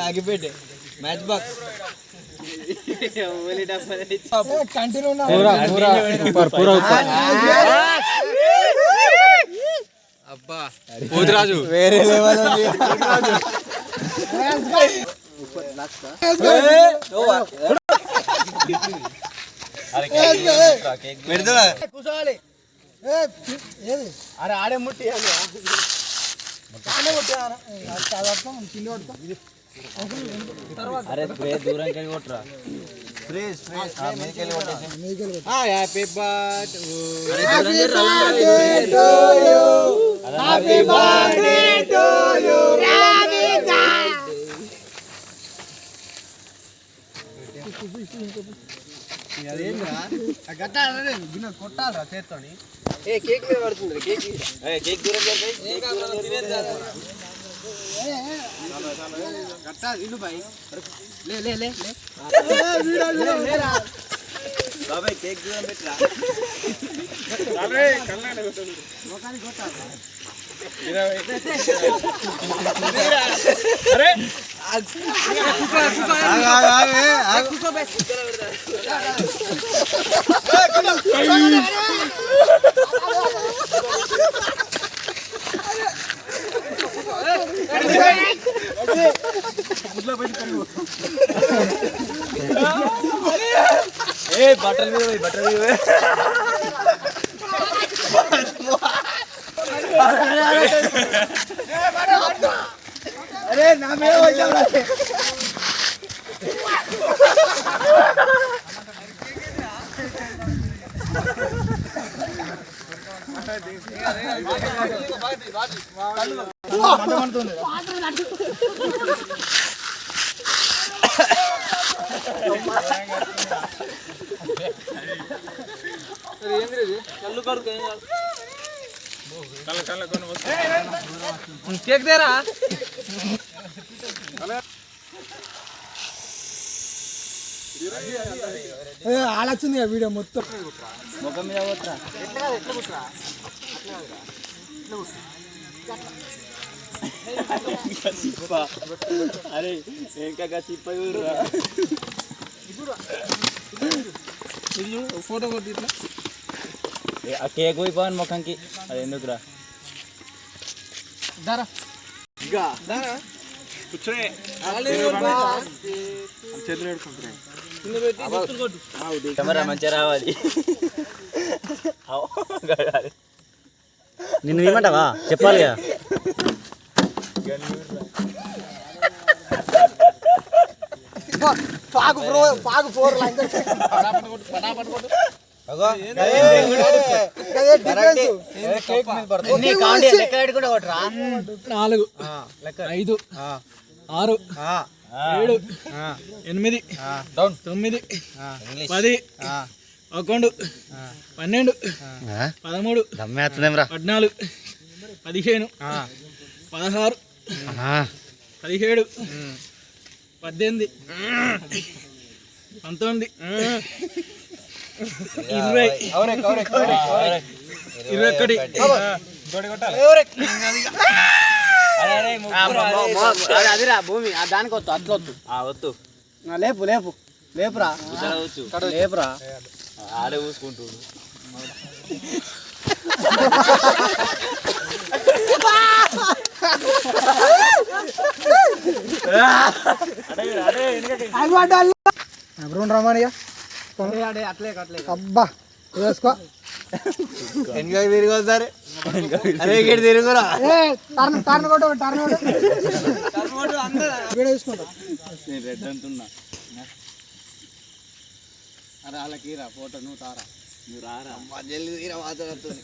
అగిపెట్టే match box అబ్బా పోతురాజు వేరే level ఉంది. అరే ఆడే ముట్టి అరే స్ప్రే దూరం కలిగి కొట్టరా హ్యాపీ కొట్టాలరా చేత్తోని కేక్ మీద పడుతుంది కేక్ దూరం ఇల్లు బాయ్ లే బాబాయ్ కేక్ దూరం పెట్టరా బట్టలు అరే నా మీద కేక్ దేరా ఆడొచ్చింది వీడియో మొత్తం ముఖం మీద కొట్టరా అరే ఇంకా సిప్ప ఫోటో కొట్టి ఆ కేక్ పోయిపోయాను ముఖంకి అది ఎందుకురా దారా దారా కూర్చోనే కెమెరా మంచిగా రావాలి. నిన్ను ఏమంటావా చెప్పాలి నాలుగు 5 6 7 8 9 10 11 12 13 14 15 16 17 18 19 అదిరా భూమి దానికి వద్దు అట్లా వద్దు లేపు లేపు లేపురా లేపురా ఆడే చూసుకుంటూ రమణయ్య అట్లే అబ్బా వేసుకో వెనక తిరిగి సరే అరే ఇక్కడ తిరుగురా నేను రెడ్ అంటున్నా. అరే వాళ్ళకి రా ఫోటో నువ్వు తారా నువ్వు రారా జల్లి తీరా మాట్లాడుతుంది.